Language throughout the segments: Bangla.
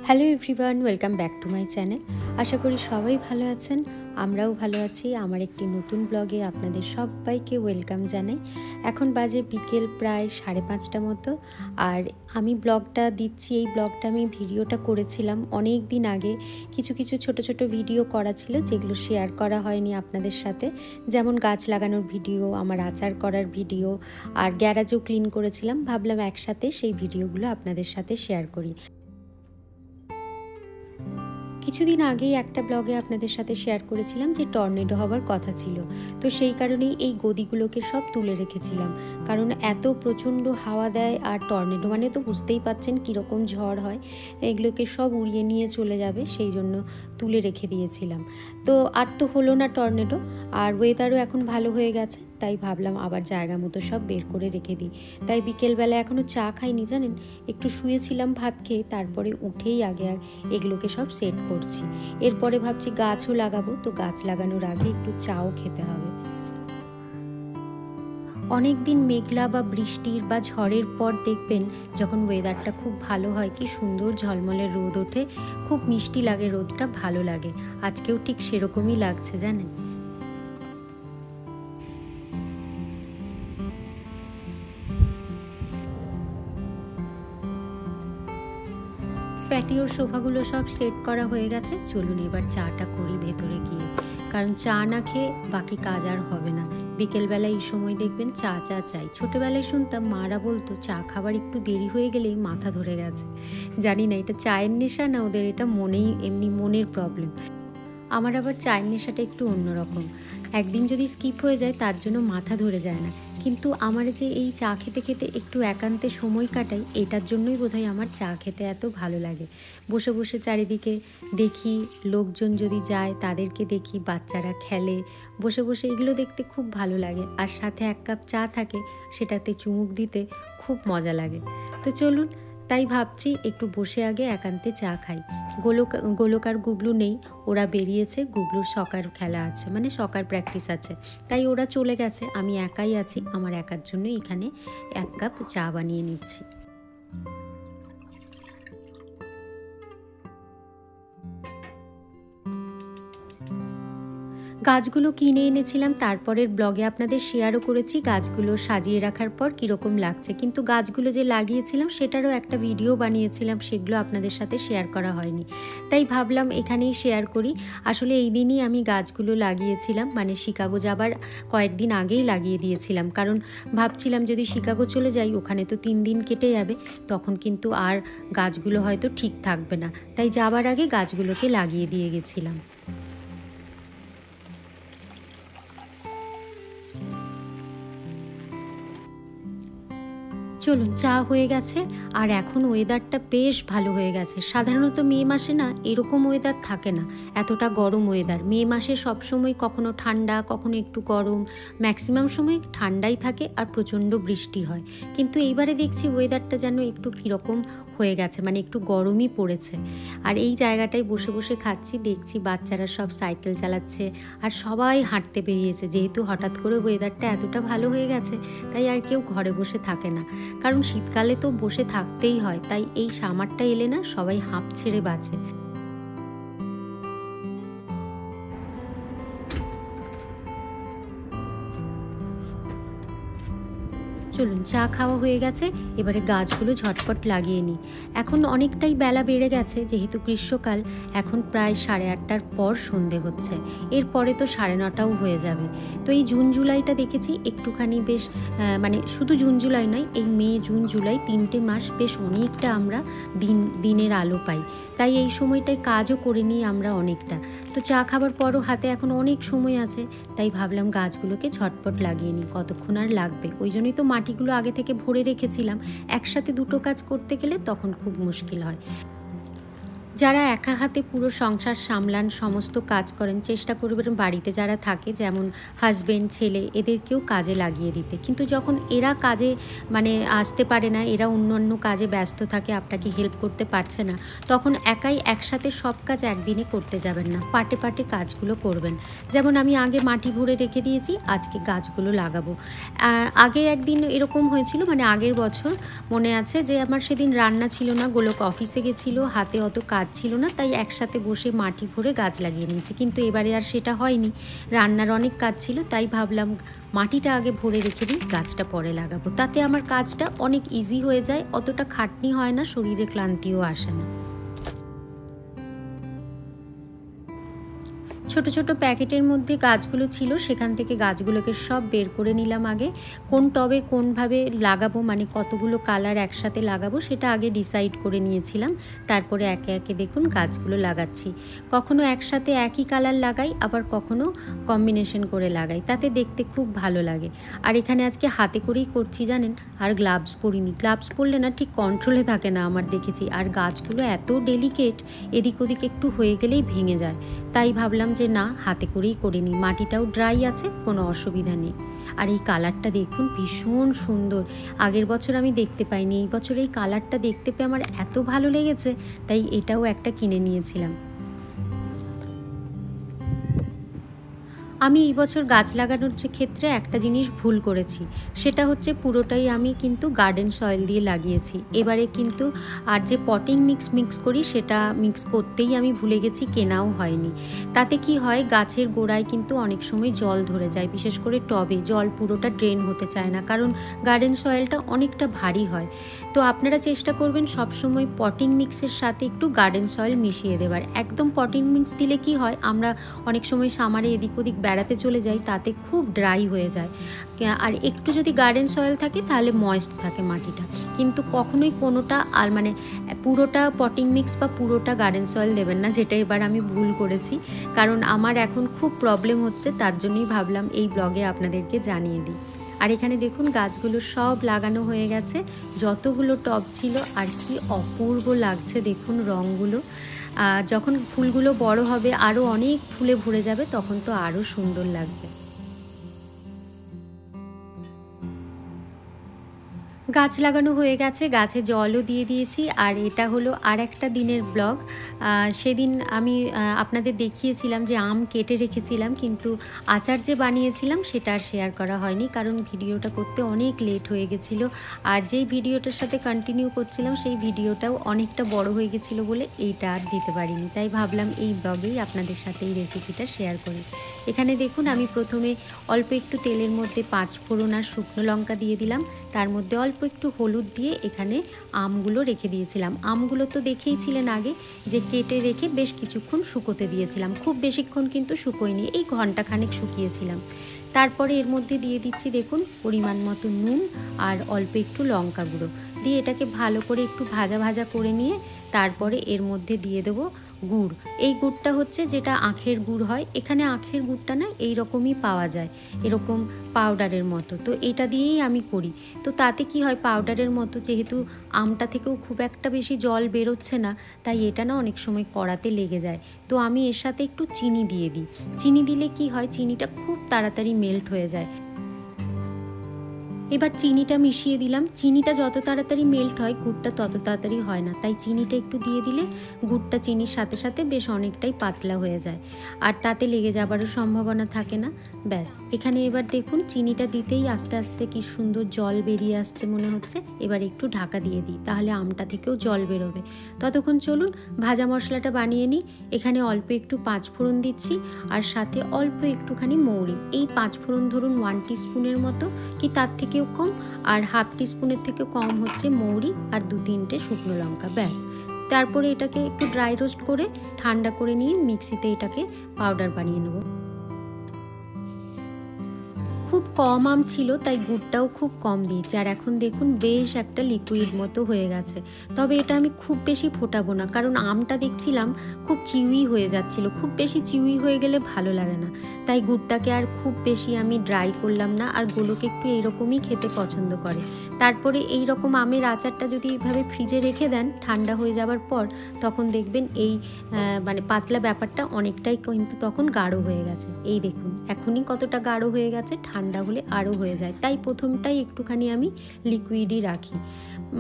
Hello everyone, welcome back to my channel. আশা করি সবাই ভালো আছেন, আমরাও ভালো আছি। আমার একটি নতুন ব্লগে আপনাদের সবাইকে ওয়েলকাম জানাই। এখন বাজে বিকেল প্রায় 5:30 মতো, আর আমি ব্লগটা দিচ্ছি। এই ব্লগটা আমি ভিডিওটা করেছিলাম অনেক দিন আগে। কিছু ছোট ছোট ভিডিও করা ছিল যেগুলো শেয়ার করা হয়নি আপনাদের সাথে, যেমন গাছ লাগানোর ভিডিও, আমার আচার করার ভিডিও, আর গ্যারাজও ক্লিন করেছিলাম। ভাবলাম একসাথে সেই ভিডিওগুলো আপনাদের সাথে শেয়ার করি। কিছুদিন আগেই একটা ব্লগে আপনাদের সাথে শেয়ার করেছিলাম যে টর্নেডো হওয়ার কথা ছিল, তো সেই কারণেই এই গদিগুলোকে সব তুলে রেখেছিলাম। কারণ এত প্রচণ্ড হাওয়া দেয়, আর টর্নেডো মানে তো বুঝতেই পাচ্ছেন কীরকম ঝড় হয়, এগুলোকে সব উড়িয়ে নিয়ে চলে যাবে, সেই জন্য তুলে রেখে দিয়েছিলাম। তো আর তো হলো না টর্নেডো, আর ওয়েদারও এখন ভালো হয়ে গেছে, তাই ভাবলাম আবার জায়গা মতো সব বের করে রেখে দিই। তাই বিকেলবেলা এখনও চা খাইনি জানেন, একটু শুয়েছিলাম ভাত খেয়ে, তারপরে উঠেই আগে এগুলোকে সব সেট করছি। এরপরে ভাবছি গাছও লাগাবো, তো গাছ লাগানোর আগে একটু চাও খেতে হবে। অনেক দিন মেঘলা বা বৃষ্টির বা ঝড়ের পর দেখবেন যখন ওয়েদারটা খুব ভালো হয়, কি সুন্দর ঝলমলে রোদ ওঠে, খুব মিষ্টি লাগে, রোদটা ভালো লাগে। আজকেও ঠিক সেরকমই লাগছে জানেন। প্যাটিওর সোফাগুলো সব সেট করা হয়ে গেছে। চলুন এবার চাটা করি ভেতরে গিয়ে, কারণ চা না খেয়ে বাকি কাজ আর হবে না। বিকেলবেলায় এই সময় দেখবেন চা চাই। ছোটোবেলায় শুনতাম মারা বলতো চা খাবার একটু দেরি হয়ে গেলেই মাথা ধরে গেছে। জানি না এটা চায়ের নেশা না ওদের এটা এমনি মনের প্রবলেম। আমার আবার চায়ের নেশাটা একটু অন্যরকম। একদিন যদি স্কিপ হয়ে যায় তার জন্য মাথা ধরে যায় না, কিন্তু আমার যে এই চা খেতে খেতে একটু একান্তে সময় কাটাই, এটার জন্যই বোধহয় আমার চা খেতে এত ভালো লাগে। বসে বসে চারিদিকে দেখি, লোকজন যদি যায় তাদেরকে দেখি, বাচ্চারা খেলে, বসে বসে এগুলো দেখতে খুব ভালো লাগে। আর সাথে এক কাপ চা থাকে, সেটাতে চুমুক দিতে খুব মজা লাগে। তো চলুন, তাই ভাবছি একটু বসে আগে একান্তে চা খাই। গোলক আর গুবলু নেই, ওরা বেরিয়েছে। গুবলুর সকার খেলা আছে, মানে সকার প্র্যাকটিস আছে, তাই ওরা চলে গেছে। আমি একাই আছি, আমার একার জন্য এখানে এক কাপ চা বানিয়ে নিচ্ছি। গাছগুলো কিনে এনেছিলাম, তারপরের ব্লগে আপনাদের শেয়ারও করেছি গাছগুলো সাজিয়ে রাখার পর কীরকম লাগছে, কিন্তু গাছগুলো যে লাগিয়েছিলাম সেটারও একটা ভিডিও বানিয়েছিলাম, সেগুলো আপনাদের সাথে শেয়ার করা হয়নি, তাই ভাবলাম এখানেই শেয়ার করি। আসলে এই দিনই আমি গাছগুলো লাগিয়েছিলাম, মানে শিকাগো যাবার কয়েকদিন আগেই লাগিয়ে দিয়েছিলাম, কারণ ভাবছিলাম যদি শিকাগো চলে যাই ওখানে তো 3 দিন কেটে যাবে, তখন কিন্তু আর গাছগুলো হয়তো ঠিক থাকবে না, তাই যাবার আগে গাছগুলোকে লাগিয়ে দিয়ে গেছিলাম। চলুন, চা হয়ে গেছে, আর এখন ওয়েদারটা বেশ ভালো হয়ে গেছে। সাধারণত মে মাসে না এরকম ওয়েদার থাকে না, এতটা গরম ওয়েদার। মে মাসে সবসময় কখনো ঠান্ডা, কখনো একটু গরম, ম্যাক্সিমাম সময় ঠান্ডাই থাকে আর প্রচণ্ড বৃষ্টি হয়। কিন্তু এইবারে দেখছি ওয়েদারটা যেন একটু কীরকম হয়ে গেছে, মানে একটু গরমই পড়েছে। আর এই জায়গাটায় বসে বসে খাচ্ছি, দেখছি বাচ্চারা সব সাইকেল চালাচ্ছে, আর সবাই হাঁটতে বেরিয়েছে। যেহেতু হঠাৎ করে ওয়েদারটা এতটা ভালো হয়ে গেছে, তাই আর কেউ ঘরে বসে থাকে না, কারণ শীতকালে তো বসে থাকতেই হয়, তাই এই সামারটা এলে না সবাই হাঁপ ছেড়ে বাঁচে। চলুন চা খাওয়া হয়ে গেছে, এবারে গাছগুলো ঝটপট লাগিয়ে নিই। এখন অনেকটাই বেলা বেড়ে গেছে, যেহেতু গ্রীষ্মকাল, এখন প্রায় 8:30টার পর সন্ধে হচ্ছে, এরপরে তো 9:30টাও হয়ে যাবে। তো এই জুন জুলাইটা দেখেছি একটুখানি বেশ মানে শুধু জুন জুলাই নয়, এই মে জুন জুলাই 3টে মাস বেশ অনেকটা আমরা দিনের আলো পাই, তাই এই সময়টায় কাজও করে নিই আমরা অনেকটা। তো চা খাবার পরও হাতে এখন অনেক সময় আছে, তাই ভাবলাম গাছগুলোকে ঝটপট লাগিয়ে নিই, কতক্ষণ আর লাগবে। ওই জন্যই তো মাটিগুলো আগে থেকে ভরে রেখেছিলাম, একসাথে দুটো কাজ করতে গেলে তখন খুব মুশকিল হয়। যারা একা হাতে পুরো সংসার সামলান, সমস্ত কাজ করেন, চেষ্টা করবেন বাড়িতে যারা থাকে, যেমন হাজবেন্ড, ছেলে, এদেরকেও কাজে লাগিয়ে দিতে। কিন্তু যখন এরা কাজে মানে আসতে পারে না, এরা অন্য কাজে ব্যস্ত থাকে, আপনাকে হেল্প করতে পারছে না, তখন একাই একসাথে সব কাজ একদিনে করতে যাবেন না, পাটে পাটে কাজগুলো করবেন। যেমন আমি আগে মাটি ভরে রেখে দিয়েছি, আজকে গাছগুলো লাগাবো। আগের একদিন এরকম হয়েছিল, মানে আগের বছর মনে আছে যে আমার সেদিন রান্না ছিল না, গোলক অফিসে গেছিলো, হাতে অত কাজ ছিল না, তাই একসাথে বসে মাটি ভরে গাছ লাগিয়ে নিয়েছি। কিন্তু এবারে আর সেটা হয়নি, রান্নার অনেক কাজ ছিল, তাই ভাবলাম মাটিটা আগে ভরে রেখে দিই, গাছটা পরে লাগাবো। তাতে আমার কাজটা অনেক ইজি হয়ে যায়, অতটা খাটনি হয় না, শরীরে ক্লান্তিও আসে না। ছোট ছোট প্যাকেটের মধ্যে গাছগুলো ছিল, সেখান থেকে গাছগুলোকে সব বের করে নিলাম। আগে কোন টবে কোনভাবে লাগাবো, মানে কতগুলো কালার একসাথে লাগাবো সেটা আগে ডিসাইড করে নিয়েছিলাম। তারপরে একে একে দেখুন গাছগুলো লাগাচ্ছি। কখনো একসাথে একই কালার লাগাই, আবার কখনো কম্বিনেশন করে লাগাই, তাতে দেখতে খুব ভালো লাগে। আর এখানে আজকে হাতে করেই করছি জানেন, আর গ্লাভস পরিনি। গ্লাভস পরলে না ঠিক কন্ট্রোলে থাকে না আমার, দেখেছি। আর গাছগুলো এত ডেলিকেট, এদিক ওদিক একটু হয়ে গেলেই ভেঙে যায়, তাই ভাবলাম যে না, হাতে করেই করে নিই। মাটিটাও ড্রাই আছে, কোনো অসুবিধা নেই। আর এই কালারটা দেখুন ভীষণ সুন্দর, আগের বছর আমি দেখতে পাইনি, এই বছর এই কালারটা দেখতে পেয়ে আমার এত ভালো লেগেছে, তাই এটাও একটা কিনে নিয়েছিলাম। আমি এই বছর গাছ লাগানোর ক্ষেত্রে একটা জিনিস ভুল করেছি, সেটা হচ্ছে পুরোটাই আমি কিন্তু গার্ডেন সয়েল দিয়ে লাগিয়েছি। এবারে কিন্তু আর যে পটিং মিক্স করি সেটা মিক্স করতেই আমি ভুলে গেছি, কেনাও হয়নি। তাতে কি হয়, গাছের গোড়ায় কিন্তু অনেক সময় জল ধরে যায়, বিশেষ করে টবে জল পুরোটা ড্রেন হতে চায় না, কারণ গার্ডেন সয়েলটা অনেকটা ভারী হয়। তো আপনারা চেষ্টা করবেন সবসময় পটিং মিক্সের সাথে একটু গার্ডেন সয়েল মিশিয়ে দেবার। একদম পটিং মিক্স দিলে কি হয়, আমরা অনেক সময় সামারে এদিক ওদিক বেড়াতে চলে যাই, তাতে খুব ড্রাই হয়ে যায়। আর একটু যদি গার্ডেন সয়েল থাকে তাহলে ময়েস্ট থাকে মাটিটা। কিন্তু কখনোই কোনোটা আর মানে পুরোটা পটিং মিক্স বা পুরোটা গার্ডেন সয়েল দেবেন না, যেটা এবার আমি ভুল করেছি, কারণ আমার এখন খুব প্রবলেম হচ্ছে, তার জন্যই ভাবলাম এই ব্লগে আপনাদেরকে জানিয়ে দিই। আর এখানে দেখুন গাছগুলো সব লাগানো হয়ে গেছে, যতগুলো টব ছিল। আর কি অপূর্ব লাগছে দেখুন রঙগুলো। যখন ফুলগুলো বড় হবে, আরও অনেক ফুলে ভরে যাবে, তখন তো আরও সুন্দর লাগবে। গাছ লাগানো হয়ে গেছে, গাছে জলও দিয়ে দিয়েছি। আর এটা হলো আর একটা দিনের ব্লগ। সেদিন আমি আপনাদের দেখিয়েছিলাম যে আম কেটে রেখেছিলাম, কিন্তু আচার যে বানিয়েছিলাম সেটা আর শেয়ার করা হয়নি, কারণ ভিডিওটা করতে অনেক লেট হয়ে গেছিলো। আর যেই ভিডিওটার সাথে কন্টিনিউ করছিলাম সেই ভিডিওটাও অনেকটা বড় হয়ে গেছিলো বলে এইটা আর দিতে পারিনি, তাই ভাবলাম এই ব্লগেই আপনাদের সাথে এই রেসিপিটা শেয়ার করি। এখানে দেখুন আমি প্রথমে অল্প একটু তেলের মধ্যে 5 ফোড়ন আর শুকনো লঙ্কা দিয়ে দিলাম, তার মধ্যে অল্প একটু হলুদ দিয়ে এখানে আমগুলো রেখে দিয়েছিলাম। আমগুলো তো দেখেইছিলেন আগে যে কেটে রেখে বেশ কিছুক্ষণ শুকোতে দিয়েছিলাম, খুব বেশিক্ষণ কিন্তু শুকোয়নি, এই ঘন্টাখানেক শুকিয়েছিলাম। তারপরে এর মধ্যে দিয়ে দিচ্ছি দেখুন পরিমাণ মতো নুন আর অল্প একটু লঙ্কা গুঁড়ো দিয়ে এটাকে ভালো করে একটু ভাজা ভাজা করে নিয়ে তারপরে এর মধ্যে দিয়ে দেবো গুড়। এই গুড়টা হচ্ছে যেটা আখের গুড় হয়, এখানে আখের গুড়টা না এই রকমই পাওয়া যায়, এরকম পাউডারের মতো, তো এটা দিয়েই আমি করি। তো তাতে কি হয়, পাউডারের মতো যেহেতু আমটা থেকেও খুব একটা বেশি জল বেরোচ্ছে না, তাই এটা না অনেক সময় কড়াতে লেগে যায়। তো আমি এর সাথে একটু চিনি দিয়ে দিই। চিনি দিলে কি হয়, চিনিটা খুব তাড়াতাড়ি মেল্ট হয়ে যায়। এবার চিনিটা মিশিয়ে দিলাম। চিনিটা যত তাড়াতাড়ি মেল্ট হয় গুড়টা তত তাড়াতাড়ি হয় না, তাই চিনিটা একটু দিয়ে দিলে গুড়টা চিনির সাথে সাথে বেশ অনেকটাই পাতলা হয়ে যায়, আর তাতে লেগে যাবারও সম্ভাবনা থাকে না। ব্যাস, এখানে এবার দেখুন চিনিটা দিতেই আস্তে আস্তে কি সুন্দর জল বেরিয়ে আসছে মনে হচ্ছে। এবার একটু ঢাকা দিয়ে দিই, তাহলে আমটা থেকেও জল বেরোবে। ততক্ষণ চলুন ভাজা মশলাটা বানিয়ে নিই। এখানে অল্প একটু 5 ফোড়ন দিচ্ছি, আর সাথে অল্প একটুখানি মৌরি। এই 5 ফোড়ন ধরুন 1 টিস্পুনের মতো, কি তার থেকে থেকেও কম, আর হাফ টিস্পুনের থেকেও কম হচ্ছে মৌরি আর 2-3টে শুকনো লঙ্কা, ব্যাস। তারপরে এটাকে একটু ড্রাই রোস্ট করে ঠান্ডা করে নিয়ে মিক্সিতে এটাকে পাউডার বানিয়ে নেব। খুব কম আম ছিল তাই গুড়টাও খুব কম দিয়েছি। আর এখন দেখুন বেশ একটা লিকুইড মতো হয়ে গেছে। তবে এটা আমি খুব বেশি ফোটাবো না, কারণ আমটা দেখছিলাম খুব চিউই হয়ে যাচ্ছিল। খুব বেশি চিউই হয়ে গেলে ভালো লাগে না, তাই গুড়টাকে আর খুব বেশি আমি ড্রাই করলাম না। আর গোলক একটু এরকমই খেতে পছন্দ করে। তারপরে এই রকম আমের আচারটা যদি এইভাবে ফ্রিজে রেখে দেন ঠান্ডা হয়ে যাবার পর, তখন দেখবেন এই মানে পাতলা ব্যাপারটা অনেকটাই কিন্তু তখন গাঢ় হয়ে গেছে। এই দেখুন এখনই কতটা গাঢ় হয়ে গেছে, ঠান্ডা হলে আরও হয়ে যায়। তাই প্রথমটাই একটুখানি আমি লিকুইডই রাখি।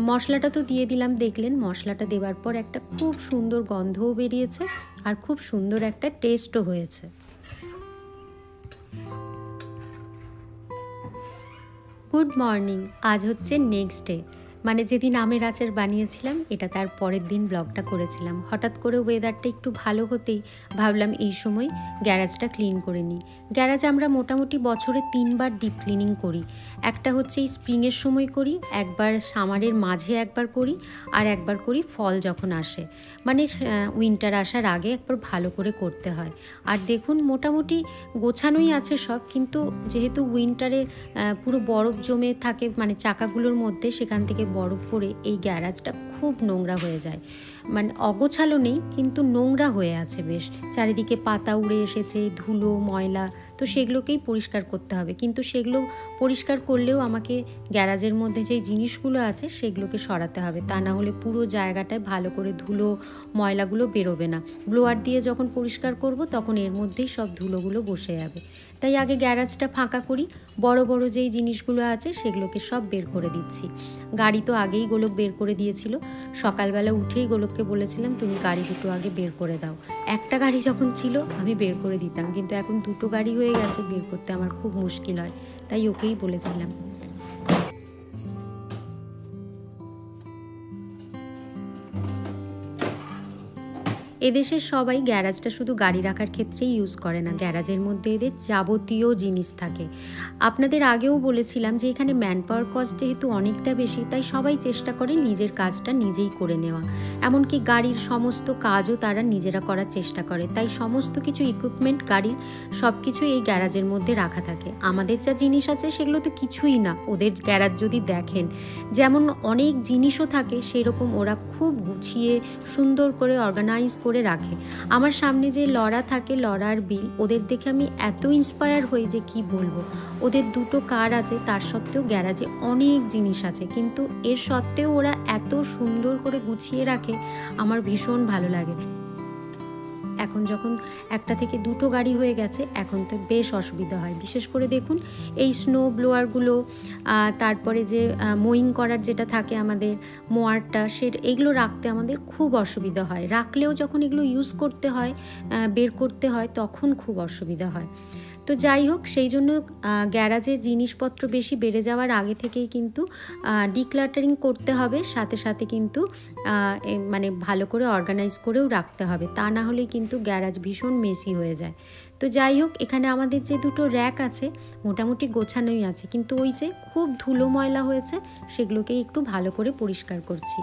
মশলাটা তো দিয়ে দিলাম, দেখলেন মশলাটা দেওয়ার পর একটা খুব সুন্দর গন্ধও বেরিয়েছে আর খুব সুন্দর একটা টেস্টও হয়েছে। Good morning. আজ হচ্ছে নেক্সট ডে, মানে যেদিন আমের আচার বানিয়েছিলাম এটা তার পরের দিন ব্লগটা করেছিলাম। হঠাৎ করে ওয়েদারটা একটু ভালো হতেই ভাবলাম এই সময় গ্যারাজটা ক্লিন করে নিই। গ্যারাজ আমরা মোটামুটি বছরে 3বার ডিপ ক্লিনিং করি। একটা হচ্ছে এই স্প্রিংয়ের সময় করি, একবার সামারের মাঝে একবার করি, আর একবার করি ফল যখন আসে, মানে উইন্টার আসার আগে একবার ভালো করে করতে হয়। আর দেখুন মোটামুটি গোছানোই আছে সব, কিন্তু যেহেতু উইন্টারে পুরো বরফ জমে থাকে মানে চাকাগুলোর মধ্যে, সেখান থেকে বরফ পড়ে এই গ্যারাজটা খুব নোংরা হয়ে যায়। মানে অগোছালো নেই কিন্তু নোংরা হয়ে আছে বেশ, চারিদিকে পাতা উড়ে এসেছে, ধুলো ময়লা, তো সেগুলোকেই পরিষ্কার করতে হবে। কিন্তু সেগুলো পরিষ্কার করলেও আমাকে গ্যারাজের মধ্যে যেই জিনিসগুলো আছে সেগুলোকে সরাতে হবে, তা না হলে পুরো জায়গাটায় ভালো করে ধুলো ময়লাগুলো বেরোবে না। ব্লোয়ার দিয়ে যখন পরিষ্কার করব তখন এর মধ্যেই সব ধুলোগুলো বসে যাবে। তাই আগে গ্যারাজটা ফাঁকা করি, বড় বড় যেই জিনিসগুলো আছে সেগুলোকে সব বের করে দিচ্ছি। গাড়ি তো আগেই গোলক বের করে দিয়েছিল, সকালবেলা উঠেই গোলককে বলেছিলাম তুমি গাড়ি দুটো আগে বের করে দাও। একটা গাড়ি যখন ছিল আমি বের করে দিতাম, কিন্তু এখন 2টো গাড়ি হয়ে গেছে, বের করতে আমার খুব মুশকিল হয়, তাই ওকেই বলেছিলাম। এদেশের সবাই গ্যারাজটা শুধু গাড়ি রাখার ক্ষেত্রেই ইউজ করে না, গ্যারাজের মধ্যে এদের যাবতীয় জিনিস থাকে। আপনাদের আগেও বলেছিলাম যে এখানে ম্যান পাওয়ার কস্ট যেহেতু অনেকটা বেশি, তাই সবাই চেষ্টা করে নিজের কাজটা নিজেই করে নেওয়া। এমনকি গাড়ির সমস্ত কাজও তারা নিজেরা করার চেষ্টা করে, তাই সমস্ত কিছু ইকুইপমেন্ট গাড়ির সব কিছু এই গ্যারাজের মধ্যে রাখা থাকে। আমাদের যা জিনিস আছে সেগুলো তো কিছুই না ওদের গ্যারাজ যদি দেখেন। যেমন অনেক জিনিসও থাকে, সেরকম ওরা খুব গুছিয়ে সুন্দর করে অর্গানাইজ করে রাখে। আমার সামনে যে লরা থাকে, লরার বিল, ওদের দেখে আমি এত ইন্সপায়ার হই যে কি বলবো। ওদের 2টো কার আছে, তার সত্ত্বেও গ্যারাজে অনেক জিনিস আছে, কিন্তু এর সত্ত্বেও ওরা এত সুন্দর করে গুছিয়ে রাখে, আমার ভীষণ ভালো লাগে। এখন যখন একটা থেকে 2টো গাড়ি হয়ে গেছে এখন তো বেশ অসুবিধা হয়। বিশেষ করে দেখুন এই স্নো ব্লোয়ারগুলো, তারপরে যে মোয়িং করার যেটা থাকে আমাদের মোয়ারটা, এগুলো রাখতে আমাদের খুব অসুবিধা হয়। রাখলেও যখন এগুলো ইউজ করতে হয়, বের করতে হয়, তখন খুব অসুবিধা হয়। তো যাই হোক, সেই জন্য গ্যারাজে জিনিসপত্র বেশি বেড়ে যাওয়ার আগে থেকেই কিন্তু ডিক্লাটারিং করতে হবে, সাথে সাথে কিন্তু মানে ভালো করে অর্গানাইজ করেও রাখতে হবে, তা না হলে কিন্তু গ্যারাজ ভীষণ মেসি হয়ে যায়। তো যাই হোক, এখানে আমাদের যে 2টো র্যাক আছে মোটামুটি গোছানোই আছে, কিন্তু ওই যে খুব ধুলো ময়লা হয়েছে সেগুলোকেই একটু ভালো করে পরিষ্কার করছি।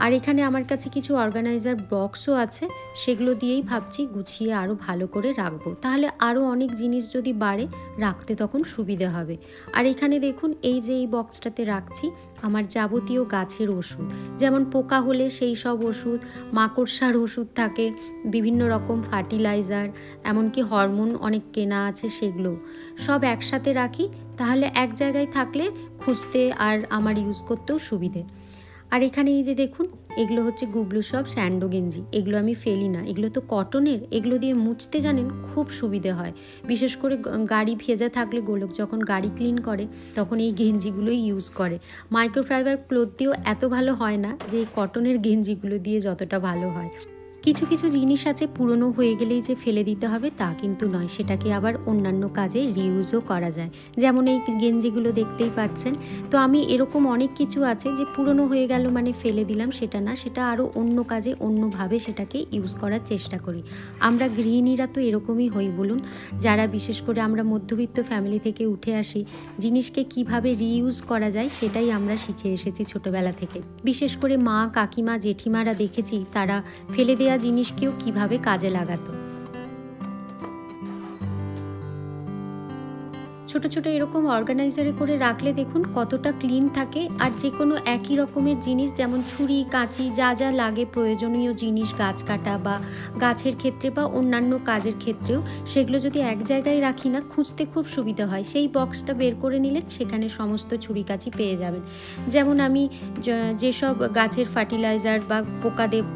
আর এখানে আমার কাছে কিছু অর্গানাইজার বক্সও আছে, সেগুলো দিয়েই ভাবছি গুছিয়ে আরও ভালো করে রাখবো, তাহলে আরও অনেক জিনিস যদি বাড়ে রাখতে তখন সুবিধে হবে। আর এখানে দেখুন এই যে এই বক্সটাতে রাখছি আমার যাবতীয় গাছের ওষুধ, যেমন পোকা হলে সেই সব ওষুধ, মাকড়সার ওষুধ থাকে, বিভিন্ন রকম ফার্টিলাইজার, এমনকি হরমোন অনেক কেনা আছে, সেগুলো সব একসাথে রাখি, তাহলে এক জায়গায় থাকলে খুঁজতে আর আমার ইউজ করতেও সুবিধে। আর এখানে এই যে দেখুন এগুলো হচ্ছে গুবলু সব স্যান্ডো গেঞ্জি, এগুলো আমি ফেলি না, এগুলো তো কটনের, এগুলো দিয়ে মুছতে জানেন খুব সুবিধে হয়। বিশেষ করে গাড়ি ভেজা থাকলে গোলক যখন গাড়ি ক্লিন করে তখন এই গেঞ্জিগুলোই ইউজ করে। মাইক্রোফাইবার ক্লথ দিয়েও এত ভালো হয় না যে এই কটনের গেঞ্জিগুলো দিয়ে যতটা ভালো হয়। কিছু কিছু জিনিস আছে পুরনো হয়ে গেলেই যে ফেলে দিতে হবে তা কিন্তু নয়, সেটাকে আবার অন্যান্য কাজে রিউজও করা যায়। যেমন এই গেঞ্জিগুলো দেখতেই পাচ্ছেন। তো আমি এরকম অনেক কিছু আছে যে পুরনো হয়ে গেল মানে ফেলে দিলাম, সেটা না, সেটা আরও অন্য কাজে অন্যভাবে সেটাকে ইউজ করার চেষ্টা করি। আমরা গৃহিণীরা তো এরকমই হই বলুন, যারা বিশেষ করে আমরা মধ্যবিত্ত ফ্যামিলি থেকে উঠে আসি, জিনিসকে কিভাবে রিইউজ করা যায় সেটাই আমরা শিখে এসেছি ছোটবেলা থেকে। বিশেষ করে মা, কাকিমা, জেঠিমারা দেখেছি তারা ফেলে দেওয়া জিনিসকেও কিভাবে কাজে লাগাতো। ছোট ছোট এরকম অর্গানাইজারে করে রাখলে দেখুন কতটা ক্লিন থাকে। আর যে কোনো একই রকমের জিনিস, যেমন ছুরি, কাঁচি, যা যা লাগে প্রয়োজনীয় জিনিস, গাছ কাটা বা গাছের ক্ষেত্রে বা অন্যান্য কাজের ক্ষেত্রেও, সেগুলো যদি এক জায়গায় রাখি না, খুঁজতে খুব সুবিধা হয়। সেই বক্সটা বের করে নিলেন, সেখানে সমস্ত ছুরি কাঁচি পেয়ে যাবেন। যেমন আমি যেসব গাছের ফার্টিলাইজার বা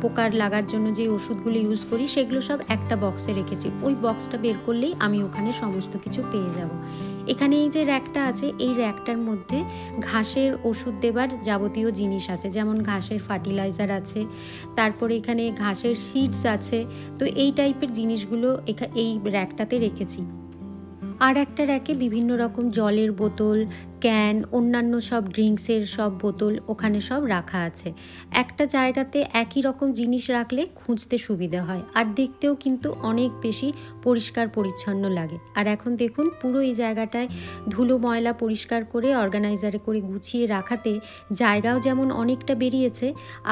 পোকার লাগার জন্য যে ওষুধগুলো ইউজ করি, সেগুলো সব একটা বক্সে রেখেছি। ওই বক্সটা বের করলেই আমি ওখানে সমস্ত কিছু পেয়ে যাব। এখানে এই যে র্যাকটা আছে, এই র্যাকটার মধ্যে ঘাসের ওষুধ দেবার যাবতীয় জিনিস আছে, যেমন ঘাসের ফার্টিলাইজার আছে, তারপরে এখানে ঘাসের সিডস আছে। তো এই টাইপের জিনিসগুলো এই র্যাকটাতে রেখেছি। আর একটা র্যাকে বিভিন্ন রকম জলের বোতল, ক্যান, অন্যান্য সব ড্রিঙ্কসের সব বোতল ওখানে সব রাখা আছে। একটা জায়গাতে একই রকম জিনিস রাখলে খুঁজতে সুবিধা হয়, আর দেখতেও কিন্তু অনেক বেশি পরিষ্কার পরিচ্ছন্ন লাগে। আর এখন দেখুন পুরো এই জায়গাটায় ধুলো ময়লা পরিষ্কার করে অর্গানাইজারে করে গুছিয়ে রাখাতে জায়গাও যেমন অনেকটা বেরিয়েছে,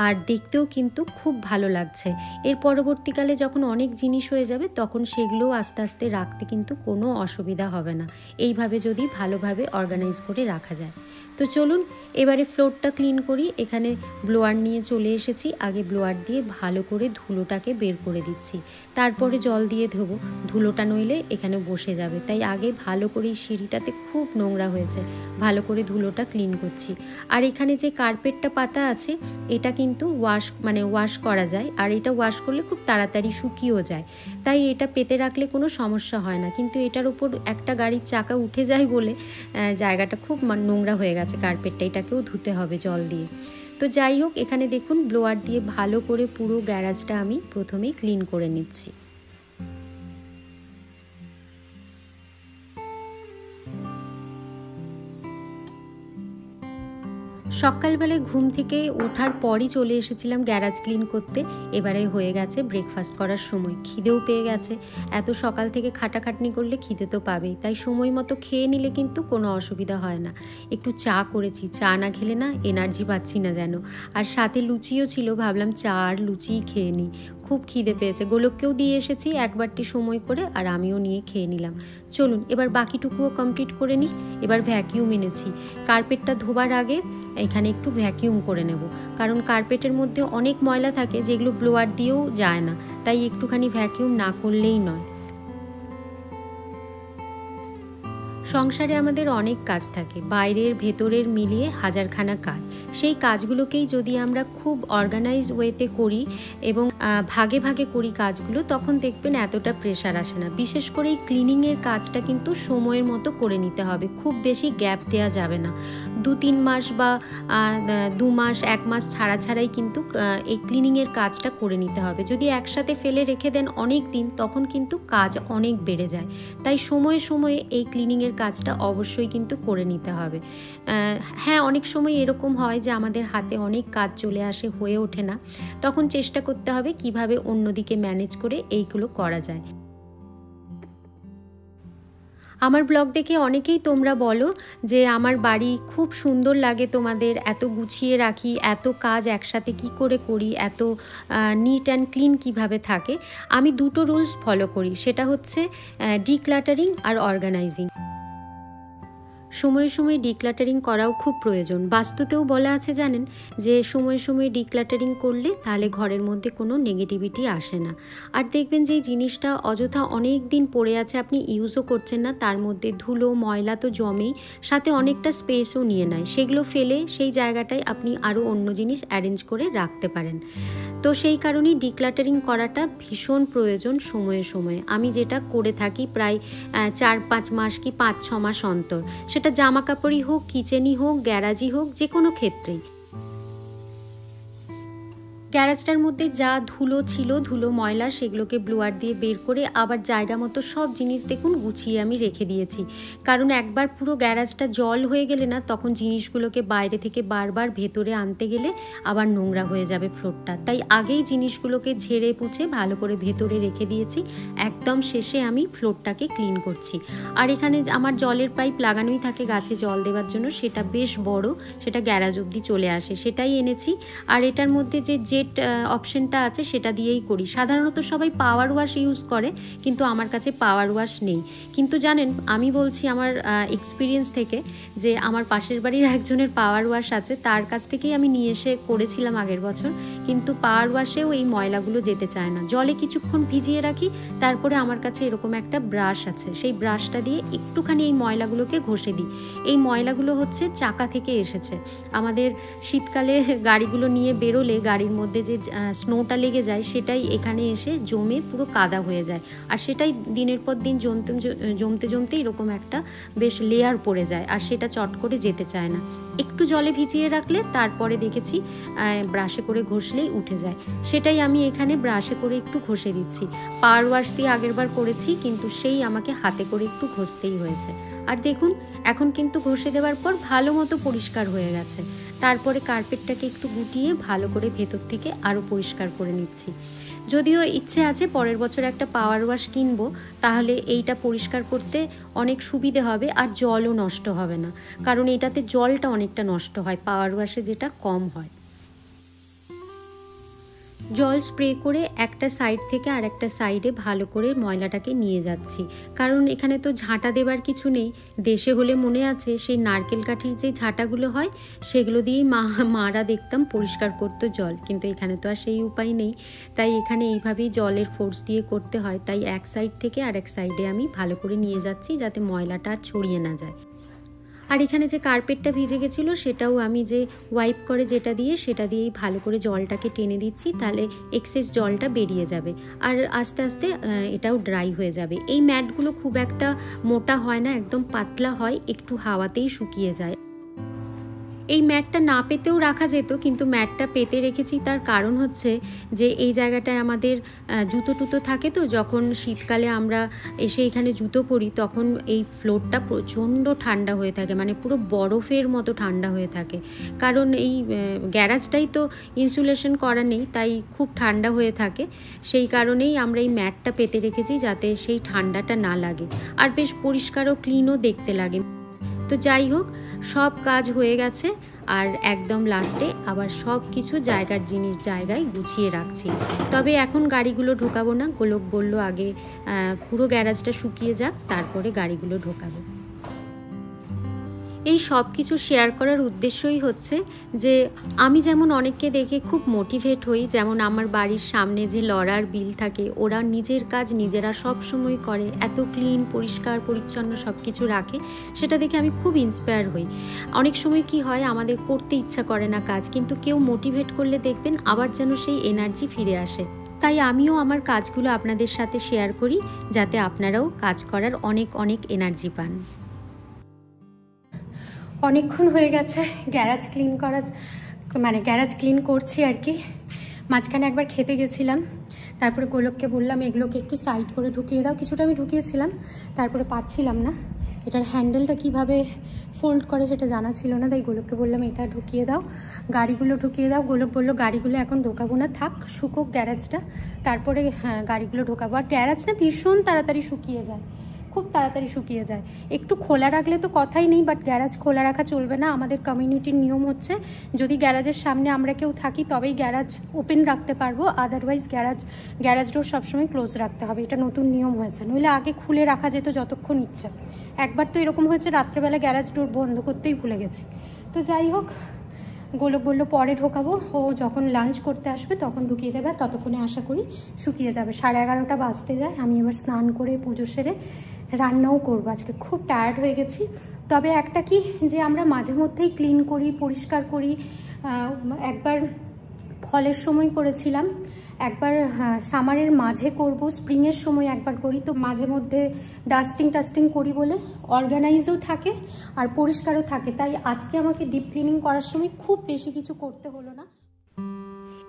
আর দেখতেও কিন্তু খুব ভালো লাগছে। এর পরবর্তীকালে যখন অনেক জিনিস হয়ে যাবে, তখন সেগুলোও আস্তে আস্তে রাখতে কিন্তু কোনো অসুবিধা হবে না, এইভাবে যদি ভালোভাবে অর্গানাইজ করে রাখা যায়। তো চলুন এবারে ফ্লোরটা ক্লিন করি। এখানে ব্লোয়ার নিয়ে চলে এসেছি। আগে ব্লোয়ার দিয়ে ভালো করে ধুলোটাকে বের করে দিচ্ছি, তারপরে জল দিয়ে ধোবো। ধুলোটা নইলে এখানে বসে যাবে, তাই আগে ভালো করে এই সিঁড়িটাতে খুব নোংরা হয়েছে, ভালো করে ধুলোটা ক্লিন করছি। আর এখানে যে কার্পেটটা পাতা আছে, এটা কিন্তু ওয়াশ করা যায়, আর এটা ওয়াশ করলে খুব তাড়াতাড়ি শুকিয়েও যায়, তাই এটা পেতে রাখলে কোনো সমস্যা হয় না। কিন্তু এটার উপর একটা গাড়ির চাকা উঠে যায় বলে জায়গাটা খুব নোংরা হয়ে গেছে কার্পেটটা, এটাকেও ধুতে হবে জল দিয়ে। তো যাই হোক, এখানে দেখুন ব্লোয়ার দিয়ে ভালো করে পুরো গ্যারাজটা আমি প্রথমেই ক্লিন করে নিচ্ছি। সকালবেলায় ঘুম থেকে ওঠার পরই চলে এসেছিলাম গ্যারাজ ক্লিন করতে। এবারে হয়ে গেছে ব্রেকফাস্ট করার সময়, খিদেও পেয়ে গেছে। এত সকাল থেকে খাটাখাটনি করলে খিদে তো পাবেই, তাই সময় মতো খেয়ে নিলে কিন্তু কোনো অসুবিধা হয় না। একটু চা করেছি, চা না খেলে না এনার্জি পাচ্ছি না যেন। আর সাথে লুচিও ছিল, ভাবলাম চা আর লুচিই খেয়ে নিই। খুব খিদে পেয়েছে, গোলককেও দিয়ে এসেছি একবারটি সময় করে, আর আমিও নিয়ে খেয়ে নিলাম। চলুন এবার বাকিটুকুও কমপ্লিট করে নিই। এবার ভ্যাকিউম এনেছি, কার্পেটটা ধোবার আগে এখানে একটু ভ্যাকিউম করে নেব, কারণ কার্পেটের মধ্যে অনেক ময়লা থাকে যেগুলো ব্লোয়ার দিয়েও যায় না, তাই একটুখানি ভ্যাকিউম না করলেই নয়। সংসারে আমাদের অনেক কাজ থাকে, বাইরের ভেতরের মিলিয়ে হাজারখানা কাজ। সেই কাজগুলোকেই যদি আমরা খুব অর্গানাইজ ওয়েতে করি এবং ভাগে ভাগে করি কাজগুলো, তখন দেখবেন এতটা প্রেশার আসে না। বিশেষ করে এই ক্লিনিংয়ের কাজটা কিন্তু সময়ের মতো করে নিতে হবে, খুব বেশি গ্যাপ দেওয়া যাবে না। 2-3 মাস বা 2 মাস 1 মাস ছাড়াই কিন্তু এই ক্লিনিংয়ের কাজটা করে নিতে হবে। যদি একসাথে ফেলে রেখে দেন অনেক দিন, তখন কিন্তু কাজ অনেক বেড়ে যায়। তাই সময়ে সময়ে এই ক্লিনিংয়ের কাজটা অবশ্যই কিন্তু করে নিতে হবে। হ্যাঁ, অনেক সময় এরকম হয় যে আমাদের হাতে অনেক কাজ চলে আসে, হয়ে ওঠে না, তখন চেষ্টা করতে হবে কিভাবে অন্যদিকে ম্যানেজ করে এইগুলো করা যায়। আমার ব্লগ দেখে অনেকেই তোমরা বলো যে আমার বাড়ি খুব সুন্দর লাগে তোমাদের, এত গুছিয়ে রাখি, এত কাজ একসাথে কি করে করি, এত নিট অ্যান্ড ক্লিন কিভাবে থাকে। আমি দুটো রুলস ফলো করি, সেটা হচ্ছে ডিক্লাটারিং আর অর্গানাইজিং। সময়ে সময়ে ডিক্লাটারিং করাও খুব প্রয়োজন। বাস্তুতেও বলা আছে জানেন, যে সময়ে সময়ে ডিক্লাটারিং করলে তাহলে ঘরের মধ্যে কোনো নেগেটিভিটি আসে না। আর দেখবেন যে জিনিসটা অযথা অনেক দিন পড়ে আছে, আপনি ইউজও করছেন না, তার মধ্যে ধুলো ময়লা তো জমেই, সাথে অনেকটা স্পেসও নিয়ে নেয়। সেগুলো ফেলে সেই জায়গাটায় আপনি আরও অন্য জিনিস অ্যারেঞ্জ করে রাখতে পারেন। তো সেই কারণেই ডিক্লাটারিং করাটা ভীষণ প্রয়োজন সময়ে সময়ে। আমি যেটা করে থাকি প্রায় 4-5 মাস কি 5-6 মাস অন্তর, সেটা জামা কাপড়ই হোক, কিচেনই হোক, গ্যারাজই হোক, যে কোনো ক্ষেত্রেই। গ্যারেজটার মধ্যে যা ধুলো ছিল, ধুলো ময়লা, সেগুলোকে ব্লোয়ার দিয়ে বের করে আবার জায়গা মতো সব জিনিস দেখুন গুছিয়ে আমি রেখে দিয়েছি। কারণ একবার পুরো গ্যারেজটা জল হয়ে গেলে না, তখন জিনিসগুলোকে বাইরে থেকে বারবার ভেতরে আনতে গেলে আবার নোংরা হয়ে যাবে ফ্লোরটা। তাই আগেই জিনিসগুলোকে ঝেড়ে পুছে ভালো করে ভেতরে রেখে দিয়েছি। একদম শেষে আমি ফ্লোরটাকে ক্লিন করছি। আর এখানে আমার জলের পাইপ লাগানোই থাকে গাছে জল দেওয়ার জন্য, সেটা বেশ বড়, সেটা গ্যারেজ অবধি চলে আসে, সেটাই এনেছি। আর এটার মধ্যে যে জেট অপশনটা আছে সেটা দিয়েই করি। সাধারণত সবাই পাওয়ার ওয়াশ ইউজ করে, কিন্তু আমার কাছে পাওয়ার ওয়াশ নেই। কিন্তু জানেন, আমি বলছি আমার এক্সপিরিয়েন্স থেকে, যে আমার পাশের বাড়ির একজনের পাওয়ার ওয়াশ আছে, তার কাছ থেকেই আমি নিয়ে এসে করেছিলাম আগের বছর। কিন্তু পাওয়ার ওয়াশেও এই ময়লাগুলো যেতে চায় না। জলে কিছুক্ষণ ভিজিয়ে রাখি, তারপরে আমার কাছে এরকম একটা ব্রাশ আছে, সেই ব্রাশটা দিয়ে একটুখানি এই ময়লাগুলোকে ঘষে দিই। এই ময়লাগুলো হচ্ছে চাকা থেকে এসেছে। আমাদের শীতকালে গাড়িগুলো নিয়ে বেরোলে গাড়ির মধ্যে যে স্নোটা লেগে যায়, সেটাই এখানে এসে জমে পুরো কাদা হয়ে যায়। আর সেটাই দিনের পর দিন জমতে জমতে এরকম একটা বেশ লেয়ার পড়ে যায়, আর সেটা চট করে যেতে চায় না। একটু জলে ভিজিয়ে রাখলে তারপরে দেখেছি ব্রাশে করে ঘষলেই উঠে যায়। সেটাই আমি এখানে ব্রাশে করে একটু ঘষে দিচ্ছি। পাওয়ার ওয়াশ দিয়ে আগেরবার করেছি, কিন্তু সেই আমাকে হাতে করে একটু ঘষতেই হয়েছে। আর দেখুন, এখন কিন্তু ঘষে দেওয়ার পর ভালো মতো পরিষ্কার হয়ে গেছে। তারপরে কার্পেটটাকে একটু গুটিয়ে ভালো করে ভেতর থেকে আরও পরিষ্কার করে নিচ্ছি। যদিও ইচ্ছে আছে পরের বছর একটা পাওয়ার ওয়াশ কিনবো, তাহলে এইটা পরিষ্কার করতে অনেক সুবিধে হবে, আর জলও নষ্ট হবে না। কারণ এটাতে জলটা অনেকটা নষ্ট হয়, পাওয়ার ওয়াশে যেটা কম হয়। জল স্প্রে করে একটা সাইড থেকে আর একটা সাইডে ভালো করে ময়লাটাকে নিয়ে যাচ্ছি। কারণ এখানে তো ঝাঁটা দেবার কিছু নেই। দেশে হলে মনে আছে সেই নারকেল কাঠির যে ঝাঁটাগুলো হয়, সেগুলো দিয়েই মারা দেখতাম পরিষ্কার করতো জল। কিন্তু এখানে তো আর সেই উপায় নেই, তাই এখানে এইভাবেই জলের ফোর্স দিয়ে করতে হয়। তাই এক সাইড থেকে আর এক সাইডে আমি ভালো করে নিয়ে যাচ্ছি, যাতে ময়লাটা আর ছড়িয়ে না যায়। আর এখানে যে কার্পেটটা ভিজে গেছিলো, সেটাও আমি যে ওয়াইপ করে যেটা দিয়ে, সেটা দিয়েই ভালো করে জলটাকে টেনে দিচ্ছি, তাহলে এক্সেস জলটা বেরিয়ে যাবে। আর আস্তে আস্তে এটাও ড্রাই হয়ে যাবে। এই ম্যাটগুলো খুব একটা মোটা হয় না, একদম পাতলা হয়, একটু হাওয়াতেই শুকিয়ে যায়। এই ম্যাটটা না পেতেও রাখা যেত, কিন্তু ম্যাটটা পেতে রেখেছি। তার কারণ হচ্ছে যে এই জায়গাটায় আমাদের জুতো টুতো থাকে, তো যখন শীতকালে আমরা এসে এখানে জুতো পরি, তখন এই ফ্লোরটা প্রচণ্ড ঠান্ডা হয়ে থাকে, মানে পুরো বরফের মতো ঠান্ডা হয়ে থাকে। কারণ এই গ্যারাজটাই তো ইনসুলেশন করা নেই, তাই খুব ঠান্ডা হয়ে থাকে। সেই কারণেই আমরা এই ম্যাটটা পেতে রেখেছি, যাতে সেই ঠান্ডাটা না লাগে, আর বেশ পরিষ্কার ও ক্লিনও দেখতে লাগে। তো যাই হোক, সব কাজ হয়ে গেছে, আর একদম লাস্টে আবার সব কিছু জায়গার জিনিস জায়গায় গুছিয়ে রাখছি। তবে এখন গাড়িগুলো ঢোকাবো না, গোলক বলল আগে পুরো গ্যারাজটা শুকিয়ে যাক, তারপরে গাড়িগুলো ঢোকাবো। এই সব কিছু শেয়ার করার উদ্দেশ্যই হচ্ছে যে আমি যেমন অনেককে দেখে খুব মোটিভেট হই, যেমন আমার বাড়ির সামনে যে লড়ার বিল থাকে, ওরা নিজের কাজ নিজেরা সব সময় করে, এত ক্লিন পরিষ্কার পরিচ্ছন্ন সব কিছু রাখে, সেটা দেখে আমি খুব ইন্সপায়ার হই। অনেক সময় কি হয়, আমাদের করতে ইচ্ছা করে না কাজ, কিন্তু কেউ মোটিভেট করলে দেখবেন আবার যেন সেই এনার্জি ফিরে আসে। তাই আমিও আমার কাজগুলো আপনাদের সাথে শেয়ার করি, যাতে আপনারাও কাজ করার অনেক অনেক এনার্জি পান। অনেকক্ষণ হয়ে গেছে গ্যারাজ ক্লিন করা, মানে গ্যারাজ ক্লিন করছি আর কি। মাঝখানে একবার খেতে গেছিলাম, তারপরে গোলককে বললাম এগুলোকে একটু সাইড করে ঢুকিয়ে দাও। কিছুটা আমি ঢুকিয়েছিলাম, তারপরে পারছিলাম না, এটার হ্যান্ডেলটা কিভাবে ফোল্ড করে সেটা জানা ছিল না, তাই গোলককে বললাম এটা ঢুকিয়ে দাও, গাড়িগুলো ঢুকিয়ে দাও। গোলক বললো গাড়িগুলো এখন ঢোকাবো না, থাক শুকোক গ্যারাজটা, তারপরে হ্যাঁ গাড়িগুলো ঢোকাবো। আর গ্যারাজটা ভীষণ তাড়াতাড়ি শুকিয়ে যায়, খুব তাড়াতাড়ি শুকিয়ে যায়। একটু খোলা রাখলে তো কথাই নেই, বাট গ্যারাজ খোলা রাখা চলবে না। আমাদের কমিউনিটির নিয়ম হচ্ছে, যদি গ্যারাজের সামনে আমরা কেউ থাকি তবেই গ্যারাজ ওপেন রাখতে পারবো, আদারওয়াইজ গ্যারাজ ডোর সবসময় ক্লোজ রাখতে হবে। এটা নতুন নিয়ম হয়েছে, নইলে আগে খুলে রাখা যেত যতক্ষণ ইচ্ছে। একবার তো এরকম হয়েছে, রাত্রেবেলা গ্যারাজ ডোর বন্ধ করতেই ভুলে গেছি। তো যাই হোক, গোলক বললো পরে ঢোকাবো, ও যখন লাঞ্চ করতে আসবে তখন ঢুকিয়ে দেবে, ততক্ষণে আশা করি শুকিয়ে যাবে। 11:30 বাজতে যায়। আমি এবার স্নান করে পুজো সেরে রান্নাও করবো। আজকে খুব টায়ার্ড হয়ে গেছি। তবে একটা কি, যে আমরা মাঝে মধ্যেই ক্লিন করি, পরিষ্কার করি। একবার ফলের সময় করেছিলাম, একবার সামারের মাঝে করব, স্প্রিংয়ের সময় একবার করি। তো মাঝে মধ্যে ডাস্টিং করি বলে অর্গানাইজও থাকে আর পরিষ্কারও থাকে। তাই আজকে আমাকে ডিপ ক্লিনিং করার সময় খুব বেশি কিছু করতে হলো না।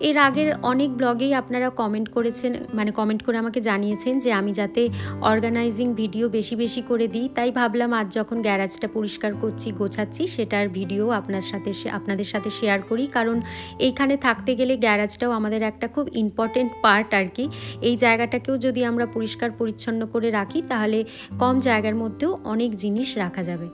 এর আগের অনেক ব্লগেই আপনারা কমেন্ট করেছেন, মানে কমেন্ট করে আমাকে জানিয়েছেন যে আমি যাতে অর্গানাইজিং ভিডিও বেশি বেশি করে দিই, তাই ভাবলাম আজ যখন গ্যারাজটা পরিষ্কার করছি, গোছাচ্ছি, সেটার ভিডিও আপনাদের সাথে শেয়ার করি। কারণ এইখানে থাকতে গেলে গ্যারাজটাও আমাদের একটা খুব ইম্পর্টেন্ট পার্ট আর কি। এই জায়গাটাকেও যদি আমরা পরিষ্কার পরিচ্ছন্ন করে রাখি তাহলে কম জায়গার মধ্যেও অনেক জিনিস রাখা যাবে।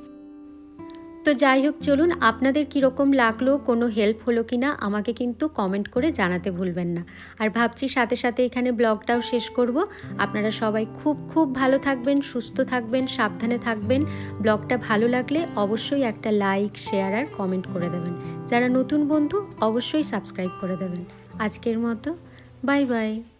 তো যাই হোক, চলুন আপনাদের কীরকম লাগলো, কোনো হেল্প হলো কি না আমাকে কিন্তু কমেন্ট করে জানাতে ভুলবেন না। আর ভাবছি সাথে সাথে এখানে ব্লগটাও শেষ করব। আপনারা সবাই খুব খুব ভালো থাকবেন, সুস্থ থাকবেন, সাবধানে থাকবেন। ব্লগটা ভালো লাগলে অবশ্যই একটা লাইক, শেয়ার আর কমেন্ট করে দেবেন। যারা নতুন বন্ধু অবশ্যই সাবস্ক্রাইব করে দেবেন। আজকের মতো বাই বাই।